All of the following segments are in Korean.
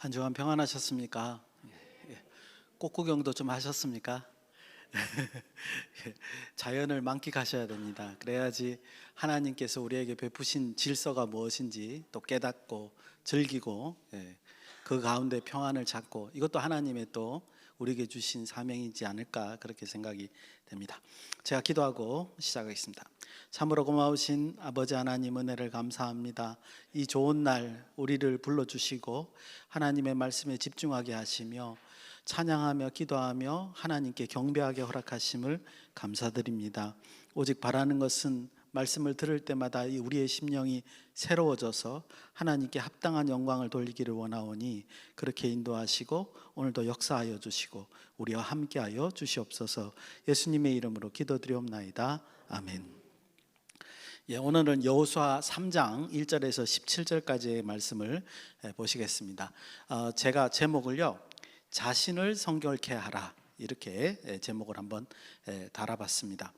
한 주간 평안하셨습니까? 꽃구경도 좀 하셨습니까? 자연을 만끽하셔야 됩니다. 그래야지 하나님께서 우리에게 베푸신 질서가 무엇인지 또 깨닫고 즐기고, 그 가운데 평안을 찾고, 이것도 하나님의 또 우리에게 주신 사명이지 않을까, 그렇게 생각이 됩니다. 제가 기도하고 시작하겠습니다. 참으로 고마우신 아버지 하나님, 은혜를 감사합니다. 이 좋은 날 우리를 불러주시고 하나님의 말씀에 집중하게 하시며 찬양하며 기도하며 하나님께 경배하게 허락하심을 감사드립니다. 오직 바라는 것은 말씀을 들을 때마다 우리의 심령이 새로워져서 하나님께 합당한 영광을 돌리기를 원하오니 그렇게 인도하시고 오늘도 역사하여 주시고 우리와 함께하여 주시옵소서. 예수님의 이름으로 기도드리옵나이다. 아멘. 오늘은 여호수아 3장 1절에서 17절까지의 말씀을 보시겠습니다. 제가 제목을요, 자신을 성결케 하라, 이렇게 제목을 한번 달아봤습니다.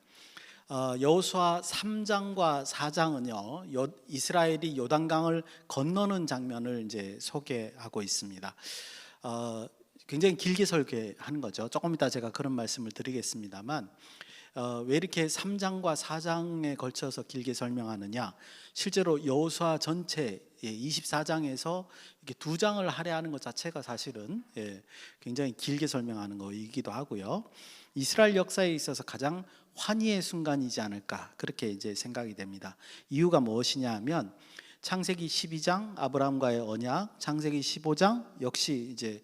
여호수아 3장과 4장은요, 이스라엘이 요단강을 건너는 장면을 이제 소개하고 있습니다. 굉장히 길게 설계하는 거죠. 조금 이따 제가 그런 말씀을 드리겠습니다만, 왜 이렇게 3장과 4장에 걸쳐서 길게 설명하느냐? 실제로 여호수아 전체 24장에서 이렇게 2장을 할애하는 것 자체가 사실은 굉장히 길게 설명하는 거이기도 하고요. 이스라엘 역사에 있어서 가장 환희의 순간이지 않을까, 그렇게 이제 생각이 됩니다. 이유가 무엇이냐 하면 창세기 12장 아브라함과의 언약, 창세기 15장 역시 이제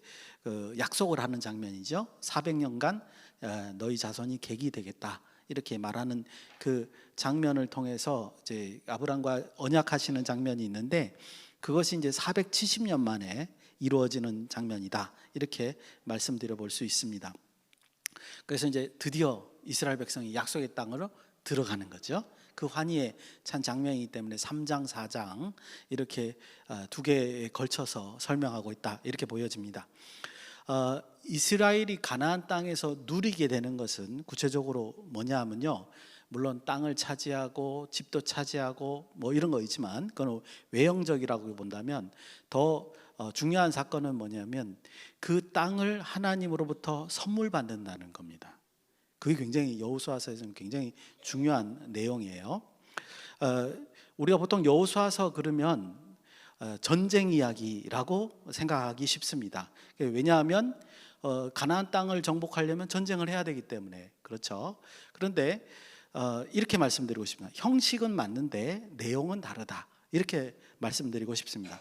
약속을 하는 장면이죠. 400년간 너희 자손이 객이 되겠다, 이렇게 말하는 그 장면을 통해서 이제 아브라함과 언약하시는 장면이 있는데, 그것이 이제 470년 만에 이루어지는 장면이다, 이렇게 말씀드려 볼 수 있습니다. 그래서 이제 드디어 이스라엘 백성이 약속의 땅으로 들어가는 거죠. 그 환희에 찬 장면이기 때문에 3장, 4장 이렇게 두 개에 걸쳐서 설명하고 있다, 이렇게 보여집니다. 이스라엘이 가나안 땅에서 누리게 되는 것은 구체적으로 뭐냐 하면요, 물론 땅을 차지하고 집도 차지하고 뭐 이런 거 있지만 그건 외형적이라고 본다면 더 중요한 사건은 뭐냐면 그 땅을 하나님으로부터 선물 받는다는 겁니다. 그게 굉장히 여호수아서에서는 굉장히 중요한 내용이에요. 우리가 보통 여호수아서 그러면 전쟁 이야기라고 생각하기 쉽습니다. 왜냐하면 가나안 땅을 정복하려면 전쟁을 해야 되기 때문에 그렇죠. 그런데 이렇게 말씀드리고 싶습니다. 형식은 맞는데 내용은 다르다, 이렇게 말씀드리고 싶습니다.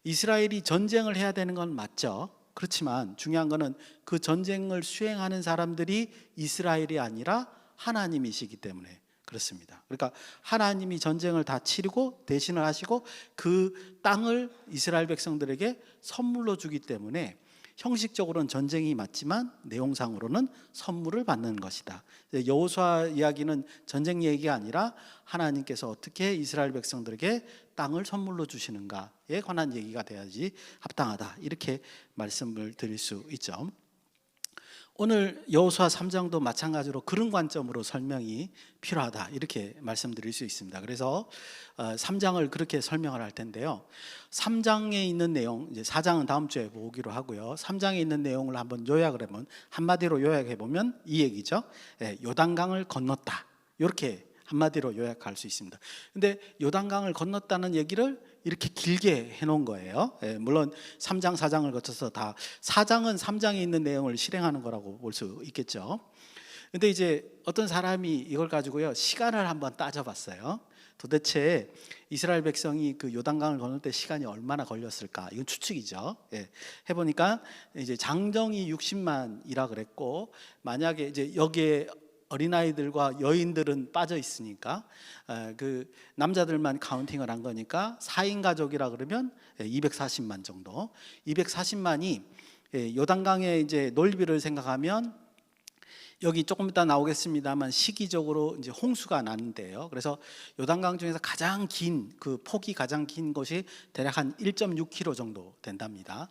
이스라엘이 전쟁을 해야 되는 건 맞죠. 그렇지만 중요한 거는 그 전쟁을 수행하는 사람들이 이스라엘이 아니라 하나님이시기 때문에 그렇습니다. 그러니까 하나님이 전쟁을 다 치르고 대신을 하시고 그 땅을 이스라엘 백성들에게 선물로 주기 때문에 형식적으로는 전쟁이 맞지만 내용상으로는 선물을 받는 것이다. 여호수아 이야기는 전쟁 얘기가 아니라 하나님께서 어떻게 이스라엘 백성들에게 땅을 선물로 주시는가에 관한 얘기가 돼야지 합당하다, 이렇게 말씀을 드릴 수 있죠. 오늘 여호수아 3장도 마찬가지로 그런 관점으로 설명이 필요하다, 이렇게 말씀드릴 수 있습니다. 그래서 3장을 그렇게 설명을 할 텐데요. 3장에 있는 내용, 이제 4장은 다음 주에 보기로 하고요. 3장에 있는 내용을 한번 요약을 해보면, 한마디로 요약해 보면 이 얘기죠. 요단강을 건넜다, 이렇게 한마디로 요약할 수 있습니다. 근데 요단강을 건넜다는 얘기를 이렇게 길게 해놓은 거예요. 물론 3장, 4장을 거쳐서 다 4장은 3장에 있는 내용을 실행하는 거라고 볼 수 있겠죠. 근데 이제 어떤 사람이 이걸 가지고요, 시간을 한번 따져봤어요. 도대체 이스라엘 백성이 그 요단강을 건널 때 시간이 얼마나 걸렸을까? 이건 추측이죠. 해보니까 이제 장정이 60만이라 그랬고, 만약에 이제 여기에 어린아이들과 여인들은 빠져 있으니까 그 남자들만 카운팅을 한 거니까 4인 가족이라 그러면 240만 정도. 240만이 요단강의 이제 넓이를 생각하면 여기 조금 이따 나오겠습니다만 시기적으로 이제 홍수가 나는데요. 그래서 요단강 중에서 가장 긴, 그 폭이 가장 긴 곳이 대략 한 1.6km 정도 된답니다.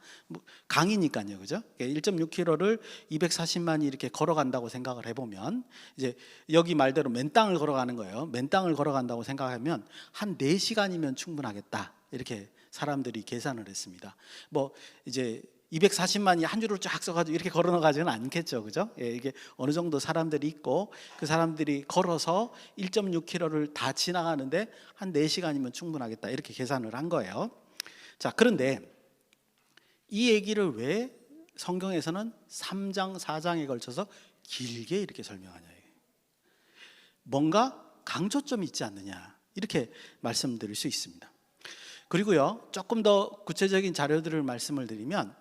강이니까요, 그죠? 1.6km를 240만이 이렇게 걸어간다고 생각을 해보면, 이제 여기 말대로 맨 땅을 걸어가는 거예요. 맨 땅을 걸어간다고 생각하면 한 4시간이면 충분하겠다, 이렇게 사람들이 계산을 했습니다. 뭐 이제 240만이 한 줄을 쫙 써가지고 이렇게 걸어가지는 않겠죠, 그죠? 예, 이게 어느 정도 사람들이 있고 그 사람들이 걸어서 1.6km를 다 지나가는데 한 4시간이면 충분하겠다 이렇게 계산을 한 거예요. 자, 그런데 이 얘기를 왜 성경에서는 3장, 4장에 걸쳐서 길게 이렇게 설명하냐? 뭔가 강조점이 있지 않느냐 이렇게 말씀드릴 수 있습니다. 그리고요, 조금 더 구체적인 자료들을 말씀을 드리면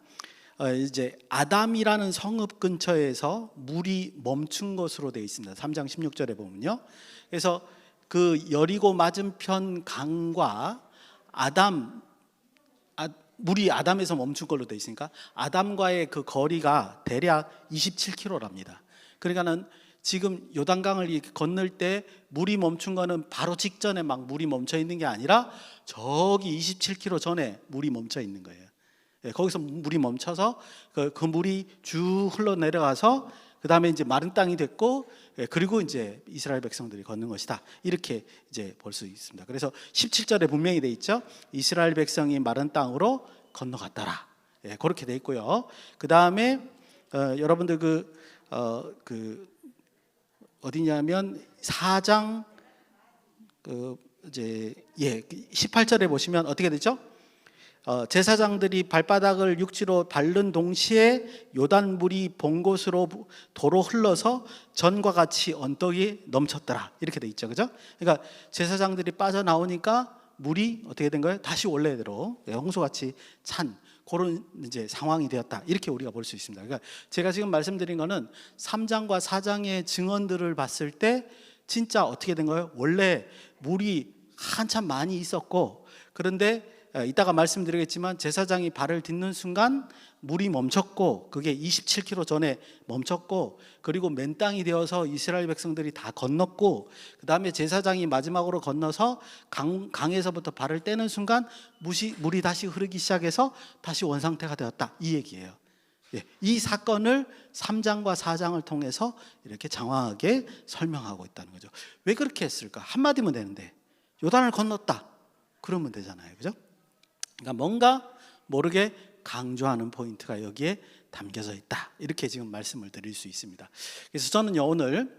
이제 아담이라는 성읍 근처에서 물이 멈춘 것으로 되어 있습니다. 3장 16절에 보면요. 그래서 그 여리고 맞은편 강과 물이 아담에서 멈춘 걸로 되어 있으니까 아담과의 그 거리가 대략 27km랍니다. 그러니까는 지금 요단강을 이렇게 건널 때 물이 멈춘 거는 바로 직전에 막 물이 멈춰 있는 게 아니라 저기 27km 전에 물이 멈춰 있는 거예요. 예, 거기서 물이 멈춰서 그 물이 쭉 흘러내려가서 그 다음에 이제 마른 땅이 됐고, 예, 그리고 이제 이스라엘 백성들이 걷는 것이다 이렇게 이제 볼 수 있습니다. 그래서 17절에 분명히 돼 있죠. 이스라엘 백성이 마른 땅으로 건너갔더라. 예, 그렇게 돼 있고요. 그 다음에 여러분들 어디냐면 4장 이제 18절에 보시면 어떻게 되죠? 제사장들이 발바닥을 육지로 밟는 동시에 요단물이 본 곳으로 도로 흘러서 전과 같이 언덕이 넘쳤더라 이렇게 돼 있죠, 그죠? 그러니까 제사장들이 빠져나오니까 물이 어떻게 된 거예요? 다시 원래대로 홍수같이 찬 그런 이제 상황이 되었다 이렇게 우리가 볼 수 있습니다. 그러니까 제가 지금 말씀드린 거는 3장과 4장의 증언들을 봤을 때 진짜 어떻게 된 거예요? 원래 물이 한참 많이 있었고, 그런데 이따가 말씀드리겠지만 제사장이 발을 딛는 순간 물이 멈췄고, 그게 27km 전에 멈췄고, 그리고 맨 땅이 되어서 이스라엘 백성들이 다 건넜고, 그 다음에 제사장이 마지막으로 건너서 강에서부터 발을 떼는 순간 물이 다시 흐르기 시작해서 다시 원상태가 되었다 이 얘기예요. 예, 이 사건을 3장과 4장을 통해서 이렇게 장황하게 설명하고 있다는 거죠. 왜 그렇게 했을까? 한마디면 되는데 요단을 건넜다 그러면 되잖아요, 그죠? 그러니까 뭔가 모르게 강조하는 포인트가 여기에 담겨져 있다 이렇게 지금 말씀을 드릴 수 있습니다. 그래서 저는요, 오늘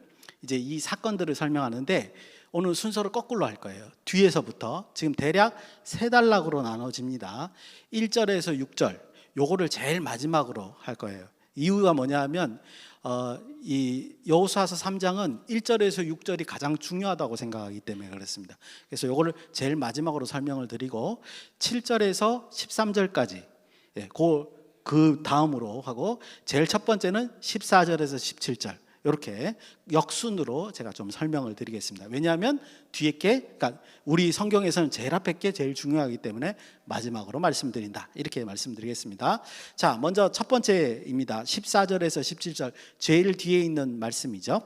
이제 이 사건들을 설명하는데 오늘 순서를 거꾸로 할 거예요. 뒤에서부터 지금 대략 3단락으로 나눠집니다. 1절에서 6절 요거를 제일 마지막으로 할 거예요. 이유가 뭐냐 하면 이 여호수아서 3장은 1절에서 6절이 가장 중요하다고 생각하기 때문에 그렇습니다. 그래서 요거를 제일 마지막으로 설명을 드리고 7절에서 13절까지 그 다음으로 하고, 제일 첫 번째는 14절에서 17절 이렇게 역순으로 제가 좀 설명을 드리겠습니다. 왜냐하면 뒤에 게, 그러니까 우리 성경에서는 제일 앞에 게 제일 중요하기 때문에 마지막으로 말씀드린다 이렇게 말씀드리겠습니다. 자, 먼저 첫 번째입니다. 14절에서 17절 제일 뒤에 있는 말씀이죠.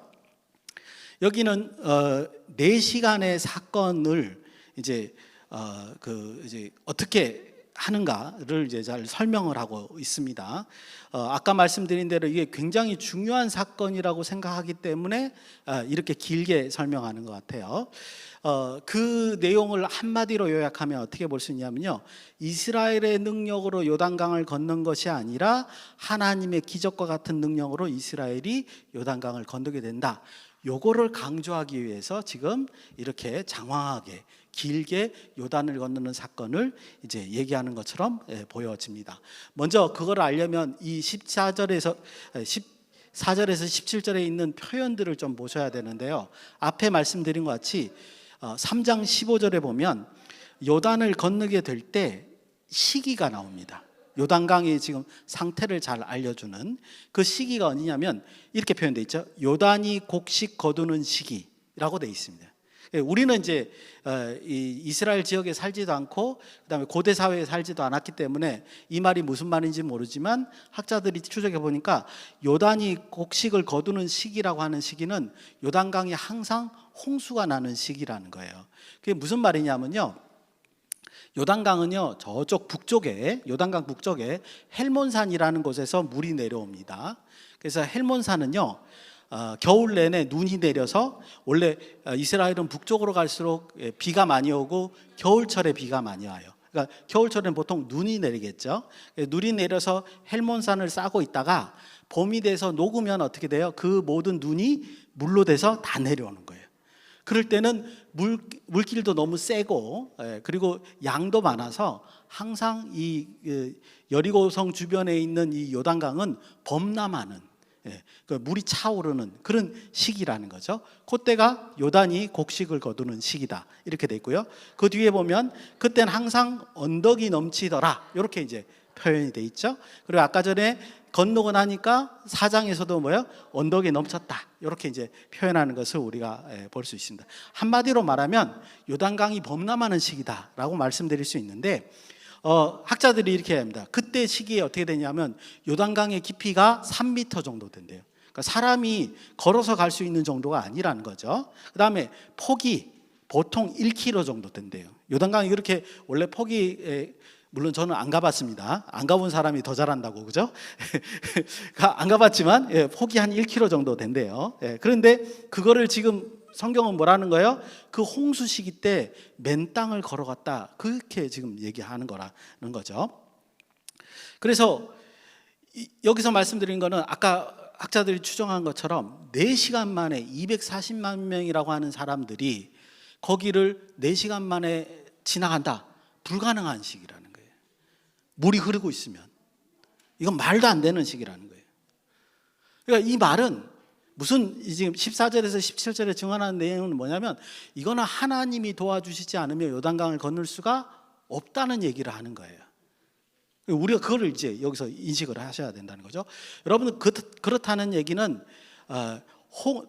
여기는 4시간의 사건을 이제 어떻게 하는가를 이제 잘 설명을 하고 있습니다. 아까 말씀드린 대로 이게 굉장히 중요한 사건이라고 생각하기 때문에 이렇게 길게 설명하는 것 같아요. 그 내용을 한마디로 요약하면 어떻게 볼 수 있냐면요, 이스라엘의 능력으로 요단강을 건넌 것이 아니라 하나님의 기적과 같은 능력으로 이스라엘이 요단강을 건너게 된다. 요거를 강조하기 위해서 지금 이렇게 장황하게 길게 요단을 건너는 사건을 이제 얘기하는 것처럼 보여집니다. 먼저 그걸 알려면 이 14절에서 17절에 있는 표현들을 좀 보셔야 되는데요. 앞에 말씀드린 것 같이 3장 15절에 보면 요단을 건너게 될 때 시기가 나옵니다. 요단강의 지금 상태를 잘 알려주는 그 시기가 어디냐면 이렇게 표현되어 있죠. 요단이 곡식 거두는 시기라고 되어 있습니다. 우리는 이제 이스라엘 지역에 살지도 않고 그다음에 고대 사회에 살지도 않았기 때문에 이 말이 무슨 말인지 모르지만 학자들이 추적해 보니까 요단이 곡식을 거두는 시기라고 하는 시기는 요단강이 항상 홍수가 나는 시기라는 거예요. 그게 무슨 말이냐면요, 요단강은요 저쪽 북쪽에, 요단강 북쪽에 헬몬산이라는 곳에서 물이 내려옵니다. 그래서 헬몬산은요 겨울 내내 눈이 내려서, 원래 이스라엘은 북쪽으로 갈수록 비가 많이 오고 겨울철에 비가 많이 와요. 그러니까 겨울철에는 보통 눈이 내리겠죠. 눈이 내려서 헬몬산을 싸고 있다가 봄이 돼서 녹으면 어떻게 돼요? 그 모든 눈이 물로 돼서 다 내려오는 거예요. 그럴 때는 물길도 너무 세고 그리고 양도 많아서 항상 이 여리고성 주변에 있는 이 요단강은 범람하는 물이 차오르는 그런 시기라는 거죠. 그때가 요단이 곡식을 거두는 시기다 이렇게 돼 있고요. 그 뒤에 보면 그때는 항상 언덕이 넘치더라 이렇게 이제 표현이 돼 있죠. 그리고 아까 전에 건너고 나니까 4장에서도 뭐요? 언덕이 넘쳤다 이렇게 이제 표현하는 것을 우리가 볼 수 있습니다. 한마디로 말하면 요단강이 범람하는 시기다라고 말씀드릴 수 있는데 학자들이 이렇게 합니다. 그때 시기에 어떻게 되냐면 요단강의 깊이가 3m 정도 된대요. 그러니까 사람이 걸어서 갈 수 있는 정도가 아니라는 거죠. 그 다음에 폭이 보통 1km 정도 된대요. 요단강이 그렇게 원래 폭이 물론 저는 안 가봤습니다. 안 가본 사람이 더 잘한다고 그죠? 안 가봤지만 폭이 한 1km 정도 된대요. 그런데 그거를 지금 성경은 뭐라는 거예요? 그 홍수 시기 때 맨 땅을 걸어갔다 그렇게 지금 얘기하는 거라는 거죠. 그래서 여기서 말씀드린 거는 아까 학자들이 추정한 것처럼 4시간 만에 240만 명이라고 하는 사람들이 거기를 4시간 만에 지나간다. 불가능한 시기라는 거예요. 물이 흐르고 있으면 이건 말도 안 되는 시기라는 거예요. 그러니까 이 말은 무슨 지금 14절에서 17절에 증언하는 내용은 뭐냐면 이거는 하나님이 도와주시지 않으면 요단강을 건널 수가 없다는 얘기를 하는 거예요. 우리가 그거를 이제 여기서 인식을 하셔야 된다는 거죠. 여러분 그렇다는 얘기는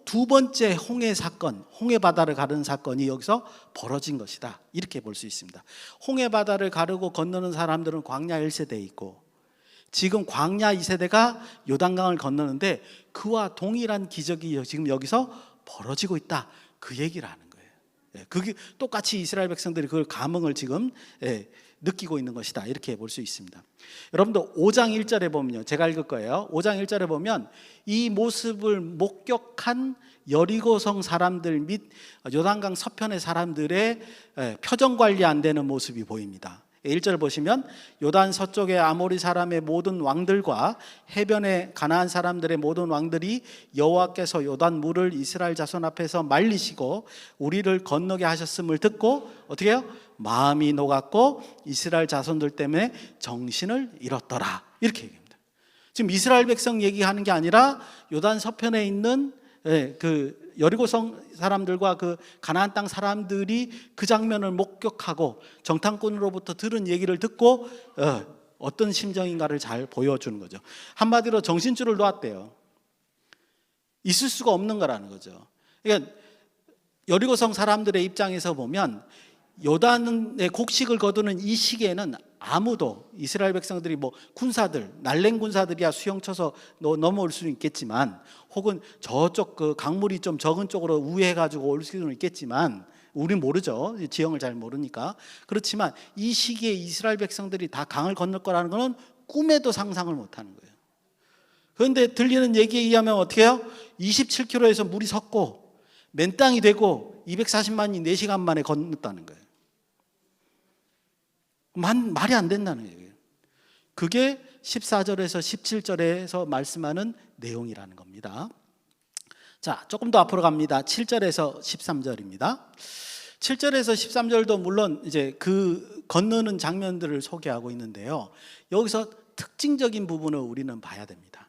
두 번째 홍해 사건, 홍해 바다를 가르는 사건이 여기서 벌어진 것이다 이렇게 볼 수 있습니다. 홍해 바다를 가르고 건너는 사람들은 광야 1세대에 있고 지금 광야 2세대가 요단강을 건너는데 그와 동일한 기적이 지금 여기서 벌어지고 있다 그 얘기를 하는 거예요. 그게 똑같이 이스라엘 백성들이 그걸 감흥을 지금 느끼고 있는 것이다 이렇게 볼 수 있습니다. 여러분도 5장 1절에 보면요, 제가 읽을 거예요. 5장 1절에 보면 이 모습을 목격한 여리고성 사람들 및 요단강 서편의 사람들의 표정 관리 안 되는 모습이 보입니다. 1절 보시면 요단 서쪽의 아모리 사람의 모든 왕들과 해변의 가나안 사람들의 모든 왕들이 여호와께서 요단 물을 이스라엘 자손 앞에서 말리시고 우리를 건너게 하셨음을 듣고 어떻게 해요? 마음이 녹았고 이스라엘 자손들 때문에 정신을 잃었더라 이렇게 얘기합니다. 지금 이스라엘 백성 얘기하는 게 아니라 요단 서편에 있는 그 여리고성 사람들과 그 가나안 땅 사람들이 그 장면을 목격하고 정탐꾼으로부터 들은 얘기를 듣고 어떤 심정인가를 잘 보여주는 거죠. 한마디로 정신줄을 놓았대요. 있을 수가 없는 거라는 거죠. 그러니까 여리고성 사람들의 입장에서 보면 요단의 곡식을 거두는 이 시기에는 아무도 이스라엘 백성들이 뭐 군사들 날랭 군사들이야 수영 쳐서 넘어올 수는 있겠지만 혹은 저쪽 그 강물이 좀 적은 쪽으로 우회해 가지고 올 수는 있겠지만 우린 모르죠. 지형을 잘 모르니까. 그렇지만 이 시기에 이스라엘 백성들이 다 강을 건널 거라는 것은 꿈에도 상상을 못 하는 거예요. 그런데 들리는 얘기에 의하면 어떻게 해요? 27km에서 물이 섰고 맨 땅이 되고 240만이 4시간 만에 건넜다는 거예요. 말이 안 된다는 얘기예요. 그게 14절에서 17절에서 말씀하는 내용이라는 겁니다. 자, 조금 더 앞으로 갑니다. 7절에서 13절입니다. 7절에서 13절도 물론 이제 그 건너는 장면들을 소개하고 있는데요. 여기서 특징적인 부분을 우리는 봐야 됩니다.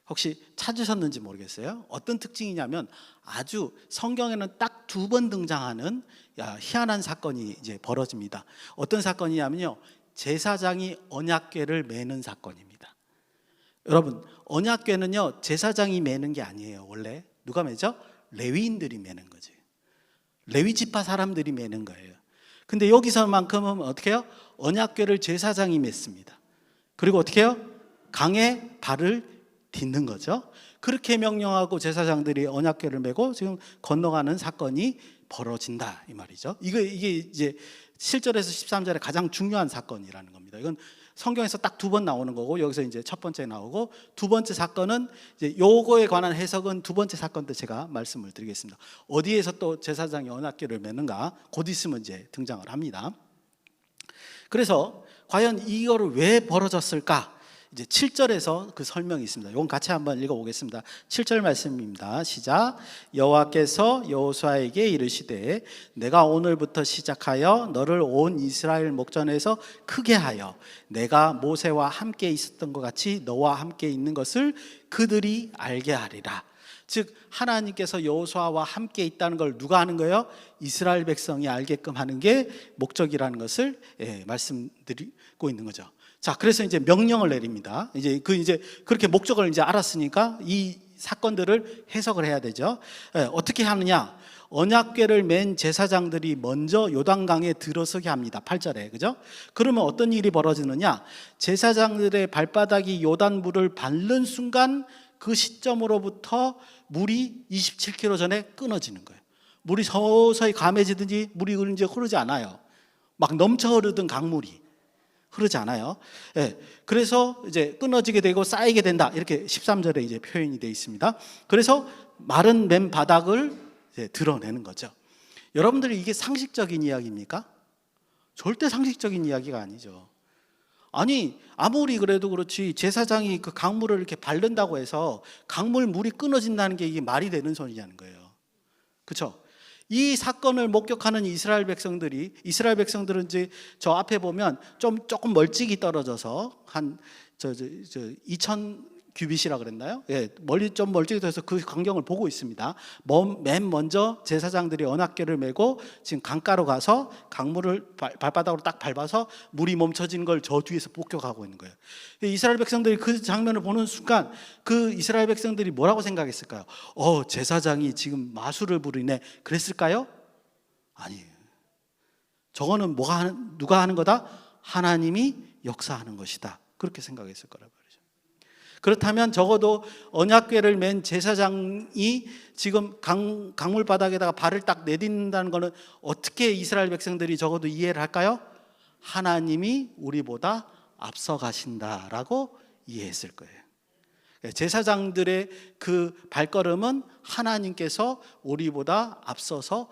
혹시 찾으셨는지 모르겠어요. 어떤 특징이냐면 아주 성경에는 딱 2번 등장하는 희한한 사건이 이제 벌어집니다. 어떤 사건이냐면요, 제사장이 언약궤를 매는 사건입니다. 여러분, 언약궤는요 제사장이 매는 게 아니에요. 원래 누가 매죠? 레위인들이 매는 거죠. 레위 지파 사람들이 매는 거예요. 근데 여기서만큼은 어떻게 해요? 언약궤를 제사장이 맸습니다. 그리고 어떻게 해요? 강에 발을 딛는 거죠. 그렇게 명령하고 제사장들이 언약궤를 메고 지금 건너가는 사건이 벌어진다 이 말이죠. 이게 이제 7절에서 13절에 가장 중요한 사건이라는 겁니다. 이건 성경에서 딱 2번 나오는 거고 여기서 이제 첫 번째 나오고 두 번째 사건은 이제 요거에 관한 해석은 두 번째 사건 때 제가 말씀을 드리겠습니다. 어디에서 또 제사장이 언약궤를 메는가 곧 있으면 이제 등장을 합니다. 그래서 과연 이거를 왜 벌어졌을까? 이제 7절에서 그 설명이 있습니다. 이건 같이 한번 읽어보겠습니다. 7절 말씀입니다. 시작. 여호와께서 여호수아에게 이르시되 내가 오늘부터 시작하여 너를 온 이스라엘 목전에서 크게 하여 내가 모세와 함께 있었던 것 같이 너와 함께 있는 것을 그들이 알게 하리라. 즉 하나님께서 여호수아와 함께 있다는 걸 누가 하는 거예요? 이스라엘 백성이 알게끔 하는 게 목적이라는 것을 말씀드리고 있는 거죠. 자, 그래서 이제 명령을 내립니다. 이제 그렇게 목적을 이제 알았으니까 이 사건들을 해석을 해야 되죠. 어떻게 하느냐? 언약궤를 맨 제사장들이 먼저 요단강에 들어서게 합니다. 8절에, 그죠? 그러면 어떤 일이 벌어지느냐? 제사장들의 발바닥이 요단물을 밟는 순간 그 시점으로부터 물이 27km 전에 끊어지는 거예요. 물이 서서히 감해지든지 물이 이제 흐르지 않아요. 막 넘쳐 흐르던 강물이 흐르지 않아요. 그래서 이제 끊어지게 되고 쌓이게 된다. 이렇게 13절에 이제 표현이 되어 있습니다. 그래서 마른 맨 바닥을 이제 드러내는 거죠. 여러분들이 이게 상식적인 이야기입니까? 절대 상식적인 이야기가 아니죠. 아니, 아무리 그래도 그렇지 제사장이 그 강물을 이렇게 밟는다고 해서 강물 물이 끊어진다는 게 이게 말이 되는 소리냐는 거예요. 그렇죠? 이 사건을 목격하는 이스라엘 백성들은 이제 저 앞에 보면 조금 멀찍이 떨어져서 한 2000 규빗이라 그랬나요? 좀 멀찍이 떨어져서 그 광경을 보고 있습니다. 맨 먼저 제사장들이 언약궤를 메고 지금 강가로 가서 강물을 발바닥으로 딱 밟아서 물이 멈춰지는 걸 저 뒤에서 목격하고 있는 거예요. 이스라엘 백성들이 그 장면을 보는 순간 그 이스라엘 백성들이 뭐라고 생각했을까요? 제사장이 지금 마술을 부리네, 그랬을까요? 아니에요. 저거는 누가 하는 거다? 하나님이 역사하는 것이다. 그렇게 생각했을 거라고. 그렇다면 적어도 언약궤를 맨 제사장이 지금 강물 바닥에다가 발을 딱 내딛는다는 것은 어떻게 이스라엘 백성들이 적어도 이해를 할까요? 하나님이 우리보다 앞서가신다라고 이해했을 거예요. 제사장들의 그 발걸음은 하나님께서 우리보다 앞서서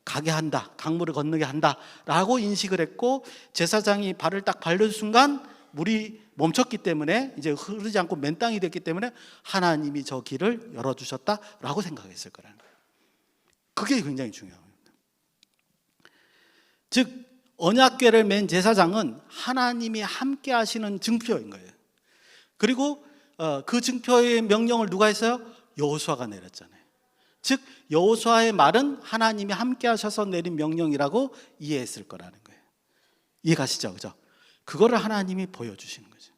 가게 한다, 강물을 건너게 한다라고 인식을 했고, 제사장이 발을 딱 밟는 순간 물이 멈췄기 때문에 이제 흐르지 않고 맨 땅이 됐기 때문에 하나님이 저 길을 열어주셨다라고 생각했을 거라는 거예요. 그게 굉장히 중요합니다. 즉 언약궤를 맨 제사장은 하나님이 함께 하시는 증표인 거예요. 그리고 그 증표의 명령을 누가 했어요? 여호수아가 내렸잖아요. 즉 여호수아의 말은 하나님이 함께 하셔서 내린 명령이라고 이해했을 거라는 거예요. 이해가시죠? 그죠? 그거를 하나님이 보여주시는 거죠.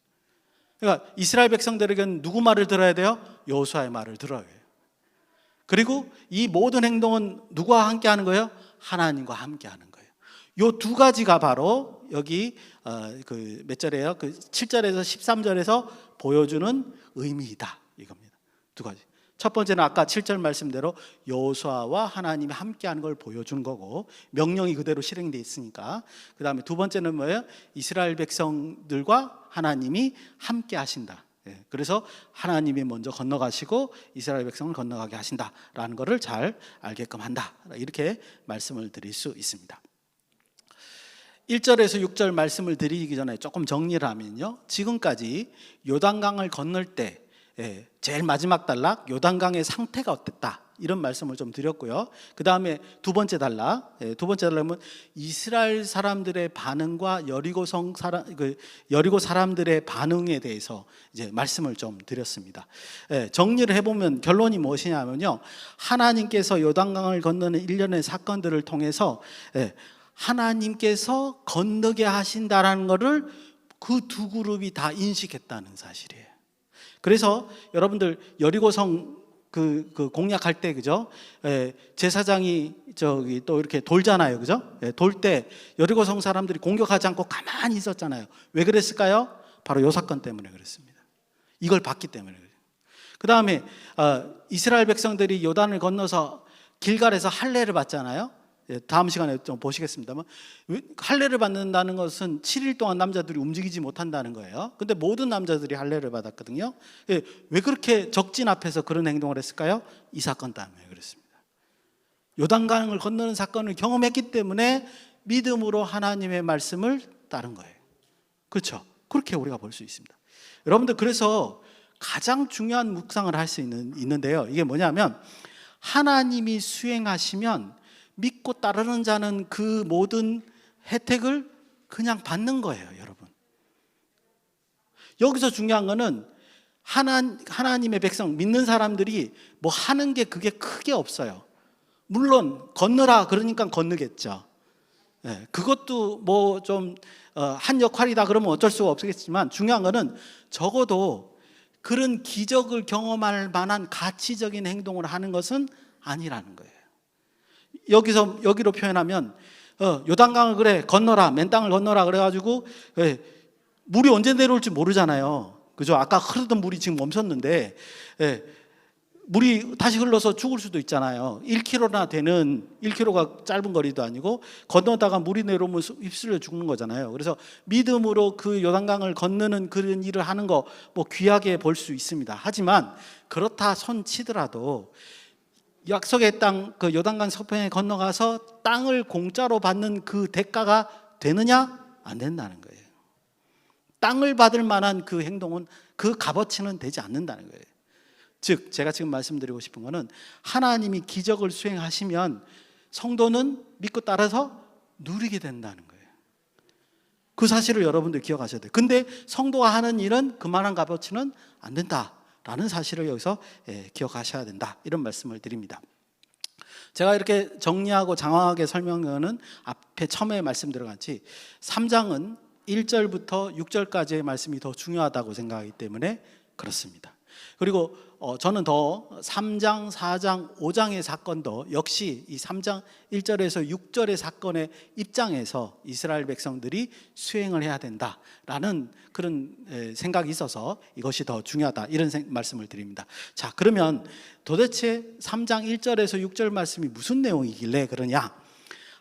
그러니까 이스라엘 백성들에게는 누구 말을 들어야 돼요? 여호수아의 말을 들어야 해요. 그리고 이 모든 행동은 누구와 함께 하는 거예요? 하나님과 함께 하는 거예요. 이 두 가지가 바로 여기 몇 절이에요? 7절에서 13절에서 보여주는 의미이다, 이겁니다. 두 가지. 첫 번째는 아까 7절 말씀대로 여호수아와 하나님이 함께하는 걸 보여준 거고, 명령이 그대로 실행돼 있으니까. 그 다음에 두 번째는 뭐예요? 이스라엘 백성들과 하나님이 함께 하신다. 그래서 하나님이 먼저 건너가시고 이스라엘 백성을 건너가게 하신다라는 것을 잘 알게끔 한다, 이렇게 말씀을 드릴 수 있습니다. 1절에서 6절 말씀을 드리기 전에 조금 정리를 하면요, 지금까지 요단강을 건널 때 제일 마지막 단락 요단강의 상태가 어땠다, 이런 말씀을 좀 드렸고요. 그 다음에 두 번째 단락은 이스라엘 사람들의 반응과 여리고 사람들의 반응에 대해서 이제 말씀을 좀 드렸습니다. 정리를 해보면 결론이 무엇이냐면요, 하나님께서 요단강을 건너는 일련의 사건들을 통해서 하나님께서 건너게 하신다라는 것을 그 두 그룹이 다 인식했다는 사실이에요. 그래서 여러분들 여리고성 그 공략할 때, 그죠? 제사장이 또 이렇게 돌잖아요, 그죠? 돌 때 여리고성 사람들이 공격하지 않고 가만히 있었잖아요. 왜 그랬을까요? 바로 요 사건 때문에 그랬습니다. 이걸 봤기 때문에 그래요. 그 다음에 이스라엘 백성들이 요단을 건너서 길갈에서 할례를 받잖아요. 다음 시간에 좀 보시겠습니다만, 할례를 받는다는 것은 7일 동안 남자들이 움직이지 못한다는 거예요. 근데 모든 남자들이 할례를 받았거든요. 왜 그렇게 적진 앞에서 그런 행동을 했을까요? 이 사건 때문에 그렇습니다. 요단강을 건너는 사건을 경험했기 때문에 믿음으로 하나님의 말씀을 따른 거예요. 그렇죠? 그렇게 우리가 볼 수 있습니다. 여러분들, 그래서 가장 중요한 묵상을 할 수 있는데요. 이게 뭐냐면, 하나님이 수행하시면 믿고 따르는 자는 그 모든 혜택을 그냥 받는 거예요, 여러분. 여기서 중요한 거는 하나님의 백성, 믿는 사람들이 뭐 하는 게 그게 크게 없어요. 물론 건너라 그러니까 건너겠죠. 그것도 뭐 좀 한 역할이다 그러면 어쩔 수가 없겠지만, 중요한 거는 적어도 그런 기적을 경험할 만한 가치적인 행동을 하는 것은 아니라는 거예요. 여기로 표현하면 요단강을 그래 건너라, 맨 땅을 건너라 그래가지고 물이 언제 내려올지 모르잖아요. 그죠? 아까 흐르던 물이 지금 멈췄는데 물이 다시 흘러서 죽을 수도 있잖아요. 1km나 되는, 1km가 짧은 거리도 아니고 건너다가 물이 내려오면 휩쓸려 죽는 거잖아요. 그래서 믿음으로 그 요단강을 건너는 그런 일을 하는 거 뭐 귀하게 볼 수 있습니다. 하지만 그렇다 손 치더라도 약속의 땅, 그 요단강 서편에 건너가서 땅을 공짜로 받는 그 대가가 되느냐? 안 된다는 거예요. 땅을 받을 만한 그 행동은, 그 값어치는 되지 않는다는 거예요. 즉, 제가 지금 말씀드리고 싶은 거는, 하나님이 기적을 수행하시면 성도는 믿고 따라서 누리게 된다는 거예요. 그 사실을 여러분들 기억하셔야 돼요. 근데 성도가 하는 일은 그만한 값어치는 안 된다라는 사실을 여기서 기억하셔야 된다, 이런 말씀을 드립니다. 제가 이렇게 정리하고 장황하게 설명하는 앞에 처음에 말씀드렸같이 3장은 1절부터 6절까지의 말씀이 더 중요하다고 생각하기 때문에 그렇습니다. 그리고 저는 더 3장, 4장, 5장의 사건도 역시 이 3장 1절에서 6절의 사건의 입장에서 이스라엘 백성들이 수행을 해야 된다라는 그런 생각이 있어서 이것이 더 중요하다, 이런 말씀을 드립니다. 자, 그러면 도대체 3장 1절에서 6절 말씀이 무슨 내용이길래 그러냐?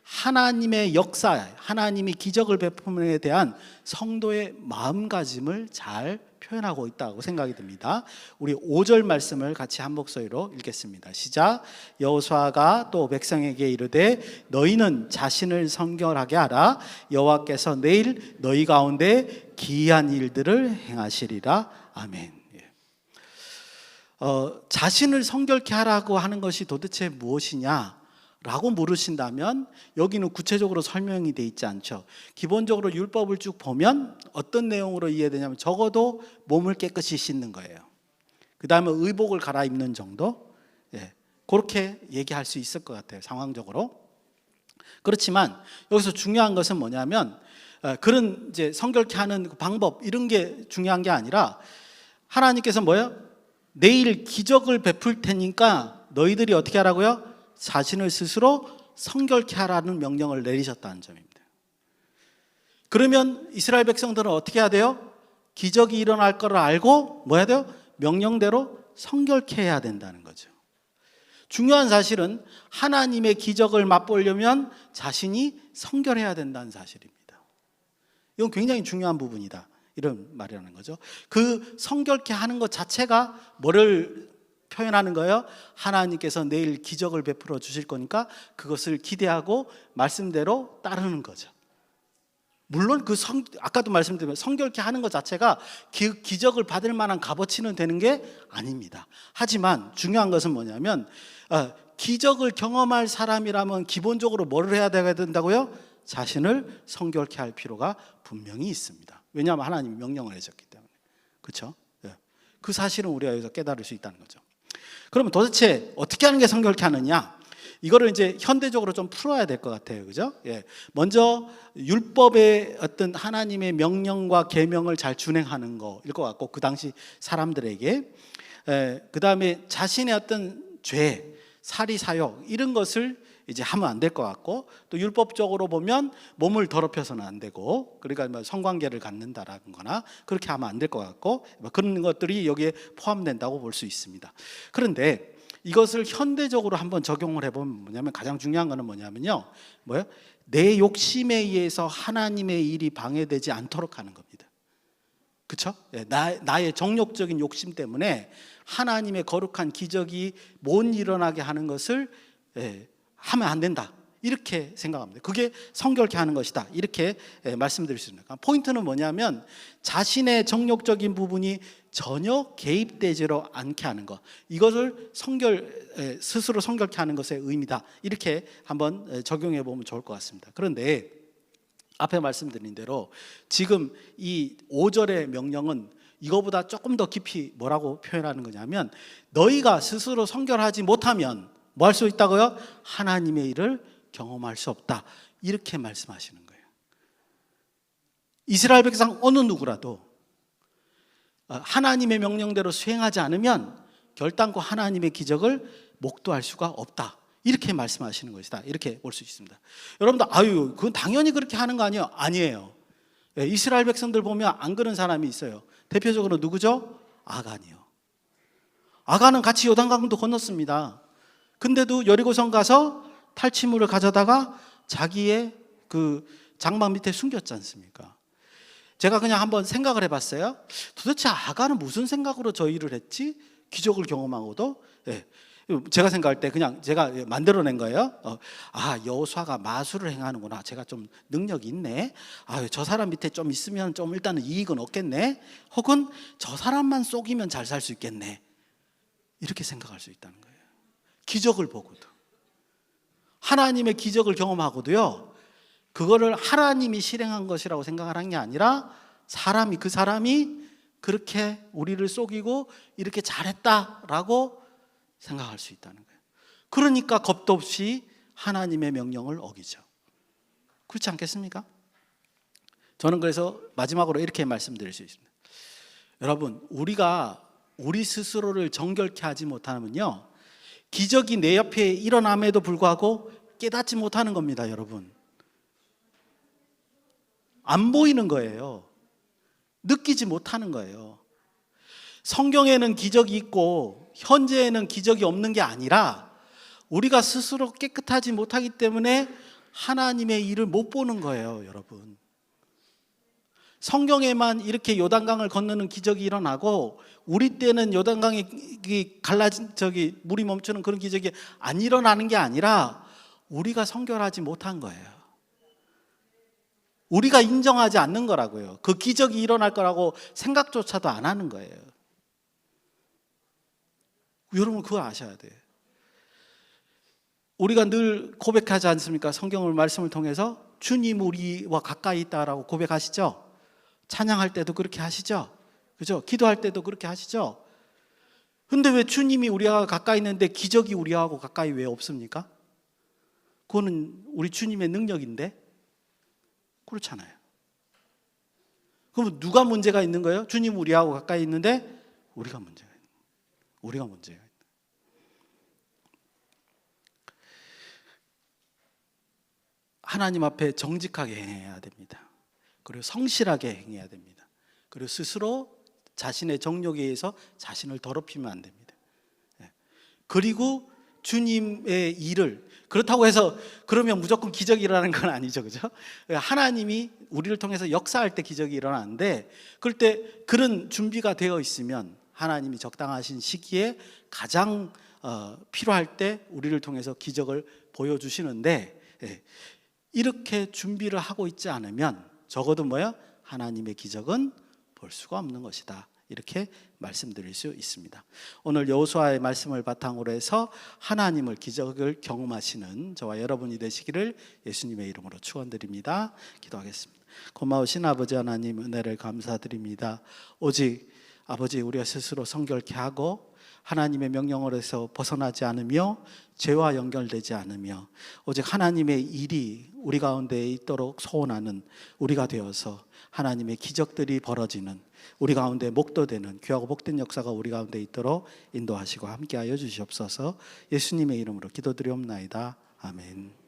하나님의 역사, 하나님이 기적을 베품에 대한 성도의 마음가짐을 잘 표현하고 있다고 생각이 듭니다. 우리 5절 말씀을 같이 한 목소리로 읽겠습니다. 시작. 여호수아가 또 백성에게 이르되 너희는 자신을 성결하게 하라. 여호와께서 내일 너희 가운데 기이한 일들을 행하시리라. 아멘. 자신을 성결케 하라고 하는 것이 도대체 무엇이냐 라고 물으신다면, 여기는 구체적으로 설명이 되어 있지 않죠. 기본적으로 율법을 쭉 보면 어떤 내용으로 이해되냐면, 적어도 몸을 깨끗이 씻는 거예요. 그 다음에 의복을 갈아입는 정도, 그렇게 얘기할 수 있을 것 같아요, 상황적으로. 그렇지만 여기서 중요한 것은 뭐냐면, 그런 이제 성결케 하는 방법, 이런 게 중요한 게 아니라, 하나님께서 뭐예요? 내일 기적을 베풀 테니까 너희들이 어떻게 하라고요? 자신을 스스로 성결케 하라는 명령을 내리셨다는 점입니다. 그러면 이스라엘 백성들은 어떻게 해야 돼요? 기적이 일어날 거를 알고 뭐 해야 돼요? 명령대로 성결케 해야 된다는 거죠. 중요한 사실은 하나님의 기적을 맛보려면 자신이 성결해야 된다는 사실입니다. 이건 굉장히 중요한 부분이다, 이런 말이라는 거죠. 그 성결케 하는 것 자체가 뭐를 표현하는 거예요? 하나님께서 내일 기적을 베풀어 주실 거니까 그것을 기대하고 말씀대로 따르는 거죠. 물론 아까도 말씀드린 성결케 하는 것 자체가 기적을 받을 만한 값어치는 되는 게 아닙니다. 하지만 중요한 것은 뭐냐면, 기적을 경험할 사람이라면 기본적으로 뭐를 해야 된다고요? 자신을 성결케 할 필요가 분명히 있습니다. 왜냐하면 하나님이 명령을 해줬기 때문에. 그렇죠? 그 사실은 우리가 여기서 깨달을 수 있다는 거죠. 그러면 도대체 어떻게 하는 게 성결케 하느냐? 이거를 이제 현대적으로 좀 풀어야 될 것 같아요. 그죠? 먼저 율법의 어떤 하나님의 명령과 계명을 잘 준행하는 거일 것 같고, 그 당시 사람들에게, 그 다음에 자신의 어떤 죄, 사리 사욕, 이런 것을 이제 하면 안 될 것 같고, 또 율법적으로 보면 몸을 더럽혀서는 안 되고, 그러니까 뭐 성관계를 갖는다라는 거나 그렇게 하면 안 될 것 같고, 그런 것들이 여기에 포함된다고 볼 수 있습니다. 그런데 이것을 현대적으로 한번 적용을 해보면 뭐냐면, 가장 중요한 거는 뭐냐면요, 내 욕심에 의해서 하나님의 일이 방해되지 않도록 하는 겁니다. 그렇죠? 나의 정욕적인 욕심 때문에 하나님의 거룩한 기적이 못 일어나게 하는 것을 하면 안 된다, 이렇게 생각합니다. 그게 성결케 하는 것이다. 이렇게 말씀드릴 수 있습니다. 포인트는 뭐냐면 자신의 정욕적인 부분이 전혀 개입되지로 않게 하는 것. 이것을 스스로 성결케 하는 것의 의미다. 이렇게 한번 적용해 보면 좋을 것 같습니다. 그런데 앞에 말씀드린 대로 지금 이 5절의 명령은 이거보다 조금 더 깊이 뭐라고 표현하는 거냐면 너희가 스스로 성결하지 못하면 뭐 할 수 있다고요? 하나님의 일을 경험할 수 없다. 이렇게 말씀하시는 거예요. 이스라엘 백성 어느 누구라도 하나님의 명령대로 수행하지 않으면 결단코 하나님의 기적을 목도할 수가 없다. 이렇게 말씀하시는 것이다. 이렇게 볼 수 있습니다. 여러분들 그건 당연히 그렇게 하는 거 아니에요? 아니에요. 이스라엘 백성들 보면 안 그런 사람이 있어요. 대표적으로 누구죠? 아간이요. 아간은 같이 요단강도 건넜습니다. 근데도 여리고성 가서 탈취물을 가져다가 자기의 그 장막 밑에 숨겼지 않습니까? 제가 그냥 한번 생각을 해봤어요. 도대체 아간은 무슨 생각으로 저 일을 했지? 기적을 경험하고도. 제가 생각할 때 그냥 제가 만들어낸 거예요. 여호수아가 마술을 행하는구나. 제가 좀 능력이 있네. 저 사람 밑에 좀 있으면 좀 일단은 이익은 얻겠네. 혹은 저 사람만 속이면 잘 살 수 있겠네. 이렇게 생각할 수 있다는 거예요. 기적을 보고도. 하나님의 기적을 경험하고도요, 그거를 하나님이 실행한 것이라고 생각하는 게 아니라 그 사람이 그렇게 우리를 속이고 이렇게 잘했다라고 생각할 수 있다는 거예요. 그러니까 겁도 없이 하나님의 명령을 어기죠. 그렇지 않겠습니까? 저는 그래서 마지막으로 이렇게 말씀드릴 수 있습니다. 여러분, 우리가 우리 스스로를 정결케 하지 못하면요, 기적이 내 옆에 일어남에도 불구하고 깨닫지 못하는 겁니다. 여러분, 안 보이는 거예요. 느끼지 못하는 거예요. 성경에는 기적이 있고 현재에는 기적이 없는 게 아니라 우리가 스스로 깨끗하지 못하기 때문에 하나님의 일을 못 보는 거예요. 여러분, 성경에만 이렇게 요단강을 건너는 기적이 일어나고 우리 때는 요단강이 갈라진 물이 멈추는 그런 기적이 안 일어나는 게 아니라 우리가 성결하지 못한 거예요. 우리가 인정하지 않는 거라고요. 그 기적이 일어날 거라고 생각조차도 안 하는 거예요. 여러분, 그거 아셔야 돼요. 우리가 늘 고백하지 않습니까? 성경을 말씀을 통해서 주님 우리와 가까이 있다라고 고백하시죠. 찬양할 때도 그렇게 하시죠. 그죠? 기도할 때도 그렇게 하시죠. 근데 왜 주님이 우리와 가까이 있는데 기적이 우리하고 가까이 왜 없습니까? 그거는 우리 주님의 능력인데. 그렇잖아요. 그럼 누가 문제가 있는 거예요? 주님 우리하고 가까이 있는데 우리가 문제가 있는 거예요. 우리가 문제가 있는 거예요. 하나님 앞에 정직하게 행해야 됩니다. 그리고 성실하게 행해야 됩니다. 그리고 스스로 자신의 정욕에 의해서 자신을 더럽히면 안 됩니다. 그리고 주님의 일을, 그렇다고 해서 그러면 무조건 기적이 일어나는 건 아니죠. 그죠? 하나님이 우리를 통해서 역사할 때 기적이 일어나는데, 그럴 때 그런 준비가 되어 있으면 하나님이 적당하신 시기에 가장 필요할 때 우리를 통해서 기적을 보여주시는데, 이렇게 준비를 하고 있지 않으면 적어도 하나님의 기적은 볼 수가 없는 것이다. 이렇게 말씀드릴 수 있습니다. 오늘 여호수아의 말씀을 바탕으로 해서 하나님을 기적을 경험하시는 저와 여러분이 되시기를 예수님의 이름으로 축원드립니다. 기도하겠습니다. 고마우신 아버지 하나님, 은혜를 감사드립니다. 오직 아버지, 우리가 스스로 성결케 하고 하나님의 명령으로서 벗어나지 않으며 죄와 연결되지 않으며 오직 하나님의 일이 우리 가운데 있도록 소원하는 우리가 되어서 하나님의 기적들이 벌어지는, 우리 가운데 목도되는 귀하고 복된 역사가 우리 가운데 있도록 인도하시고 함께하여 주시옵소서. 예수님의 이름으로 기도드리옵나이다. 아멘.